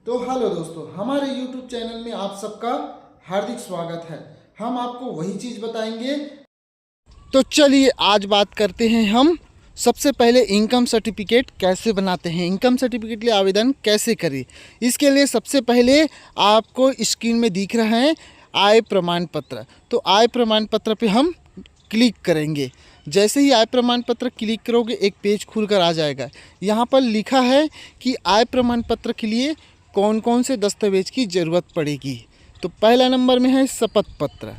तो हेलो दोस्तों, हमारे YouTube चैनल में आप सबका हार्दिक स्वागत है। हम आपको वही चीज़ बताएंगे। तो चलिए आज बात करते हैं हम सबसे पहले इनकम सर्टिफिकेट कैसे बनाते हैं, इनकम सर्टिफिकेट के लिए आवेदन कैसे करें। इसके लिए सबसे पहले आपको स्क्रीन में दिख रहा है आय प्रमाण पत्र। तो आय प्रमाण पत्र पे हम क्लिक करेंगे। जैसे ही आय प्रमाण पत्र क्लिक करोगे एक पेज खुलकर आ जाएगा। यहाँ पर लिखा है कि आय प्रमाण पत्र के लिए कौन कौन से दस्तावेज की ज़रूरत पड़ेगी। तो पहला नंबर में है शपथ पत्र,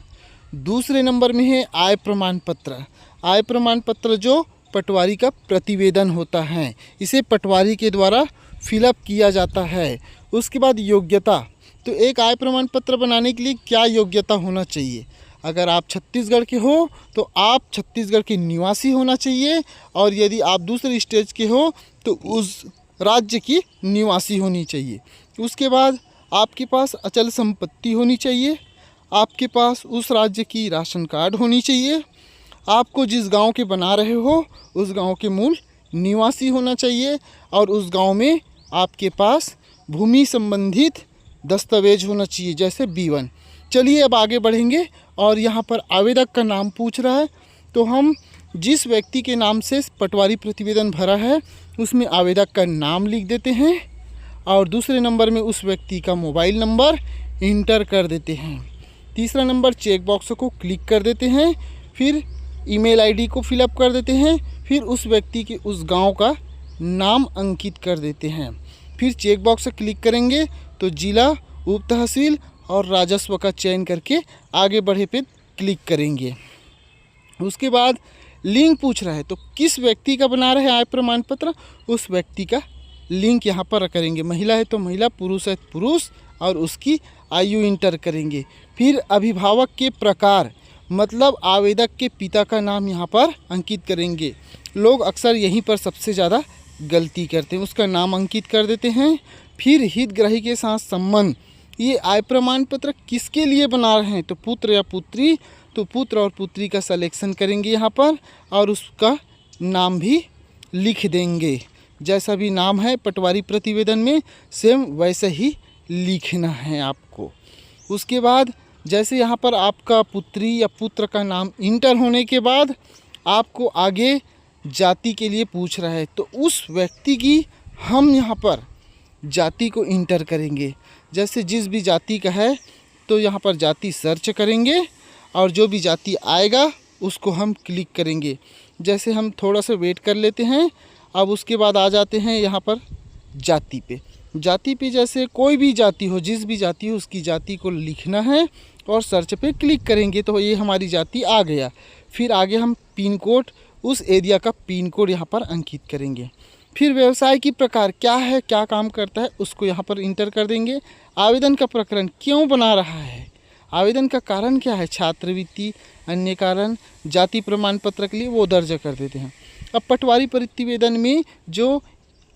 दूसरे नंबर में है आय प्रमाण पत्र। आय प्रमाण पत्र जो पटवारी का प्रतिवेदन होता है, इसे पटवारी के द्वारा फिलअप किया जाता है। उसके बाद योग्यता। तो एक आय प्रमाण पत्र बनाने के लिए क्या योग्यता होना चाहिए। अगर आप छत्तीसगढ़ के हो तो आप छत्तीसगढ़ के निवासी होना चाहिए, और यदि आप दूसरे स्टेट के हो तो उस राज्य की निवासी होनी चाहिए। उसके बाद आपके पास अचल संपत्ति होनी चाहिए, आपके पास उस राज्य की राशन कार्ड होनी चाहिए, आपको जिस गांव के बना रहे हो उस गांव के मूल निवासी होना चाहिए, और उस गांव में आपके पास भूमि संबंधित दस्तावेज होना चाहिए जैसे B1। चलिए अब आगे बढ़ेंगे, और यहाँ पर आवेदक का नाम पूछ रहा है। तो हम जिस व्यक्ति के नाम से पटवारी प्रतिवेदन भरा है उसमें आवेदक का नाम लिख देते हैं, और दूसरे नंबर में उस व्यक्ति का मोबाइल नंबर इंटर कर देते हैं। तीसरा नंबर चेक बॉक्स को क्लिक कर देते हैं, फिर ईमेल आईडी को फिलअप कर देते हैं, फिर उस व्यक्ति के उस गांव का नाम अंकित कर देते हैं। फिर चेक बॉक्स क्लिक करेंगे तो जिला, उप तहसील और राजस्व का चयन करके आगे बढ़े पे क्लिक करेंगे। उसके बाद लिंक पूछ रहा है, तो किस व्यक्ति का बना रहे हैं आय प्रमाण पत्र, उस व्यक्ति का लिंक यहाँ पर करेंगे। महिला है तो महिला, पुरुष है तो पुरुष, और उसकी आयु इंटर करेंगे। फिर अभिभावक के प्रकार, मतलब आवेदक के पिता का नाम यहाँ पर अंकित करेंगे। लोग अक्सर यहीं पर सबसे ज़्यादा गलती करते हैं, उसका नाम अंकित कर देते हैं। फिर हितग्राही के साथ संबंध, ये आय प्रमाण पत्र किसके लिए बना रहे हैं, तो पुत्र या पुत्री, तो पुत्र और पुत्री का सिलेक्शन करेंगे यहाँ पर, और उसका नाम भी लिख देंगे। जैसा भी नाम है पटवारी प्रतिवेदन में सेम वैसे ही लिखना है आपको। उसके बाद जैसे यहाँ पर आपका पुत्री या पुत्र का नाम इंटर होने के बाद आपको आगे जाति के लिए पूछ रहा है, तो उस व्यक्ति की हम यहाँ पर जाति को इंटर करेंगे। जैसे जिस भी जाति का है तो यहाँ पर जाति सर्च करेंगे, और जो भी जाति आएगा उसको हम क्लिक करेंगे। जैसे हम थोड़ा सा वेट कर लेते हैं। अब उसके बाद आ जाते हैं यहाँ पर जाति पे। जाति पे जैसे कोई भी जाति हो, जिस भी जाति हो उसकी जाति को लिखना है, और सर्च पे क्लिक करेंगे तो ये हमारी जाति आ गया। फिर आगे हम पिन कोड, उस एरिया का पिन कोड यहाँ पर अंकित करेंगे। फिर व्यवसाय की प्रकार क्या है, क्या काम करता है, उसको यहाँ पर इंटर कर देंगे। आवेदन का प्रकरण क्यों बना रहा है, आवेदन का कारण क्या है, छात्रवृत्ति, अन्य कारण, जाति प्रमाण पत्र के लिए वो दर्ज कर देते हैं। अब पटवारी प्रतिवेदन में जो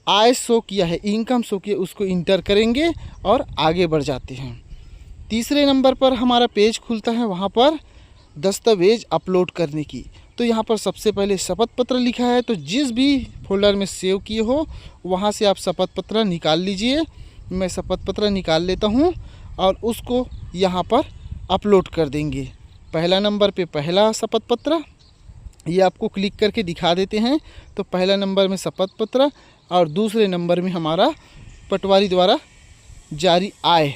आय शो किया है, इनकम शो किया, उसको इंटर करेंगे और आगे बढ़ जाते हैं। तीसरे नंबर पर हमारा पेज खुलता है, वहाँ पर दस्तावेज अपलोड करने की। तो यहाँ पर सबसे पहले शपथ पत्र लिखा है, तो जिस भी फोल्डर में सेव किए हो वहाँ से आप शपथ पत्र निकाल लीजिए। मैं शपथ पत्र निकाल लेता हूँ और उसको यहाँ पर अपलोड कर देंगे। पहला नंबर पे पहला शपथ पत्र, ये आपको क्लिक करके दिखा देते हैं। तो पहला नंबर में शपथ पत्र, और दूसरे नंबर में हमारा पटवारी द्वारा जारी आय।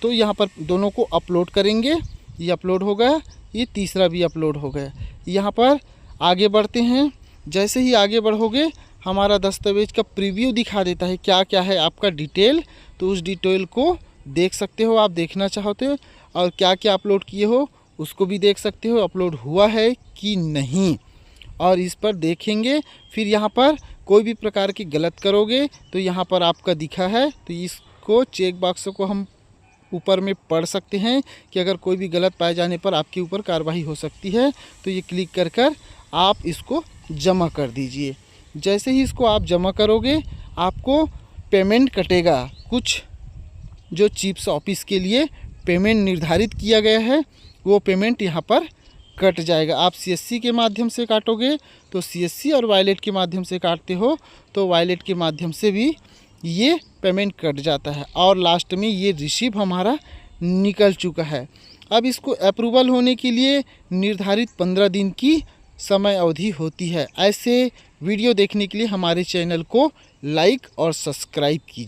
तो यहाँ पर दोनों को अपलोड करेंगे। ये अपलोड हो गया, ये तीसरा भी अपलोड हो गया। यहाँ पर आगे बढ़ते हैं। जैसे ही आगे बढ़ोगे हमारा दस्तावेज का प्रीव्यू दिखा देता है, क्या क्या है आपका डिटेल। तो उस डिटेल को देख सकते हो, आप देखना चाहते हो, और क्या क्या अपलोड किए हो उसको भी देख सकते हो, अपलोड हुआ है कि नहीं, और इस पर देखेंगे। फिर यहाँ पर कोई भी प्रकार की गलत करोगे तो यहाँ पर आपका दिखा है, तो इसको चेक बॉक्स को हम ऊपर में पढ़ सकते हैं कि अगर कोई भी गलत पाए जाने पर आपके ऊपर कार्रवाई हो सकती है। तो ये क्लिक कर कर आप इसको जमा कर दीजिए। जैसे ही इसको आप जमा करोगे आपको पेमेंट कटेगा। कुछ जो चीफ्स ऑफिस के लिए पेमेंट निर्धारित किया गया है वो पेमेंट यहाँ पर कट जाएगा। आप CSC के माध्यम से काटोगे तो CSC, और वॉलेट के माध्यम से काटते हो तो वॉलेट के माध्यम से भी ये पेमेंट कट जाता है और लास्ट में ये रिसीव हमारा निकल चुका है। अब इसको अप्रूवल होने के लिए निर्धारित 15 दिन की समय अवधि होती है। ऐसे वीडियो देखने के लिए हमारे चैनल को लाइक और सब्सक्राइब कीजिए।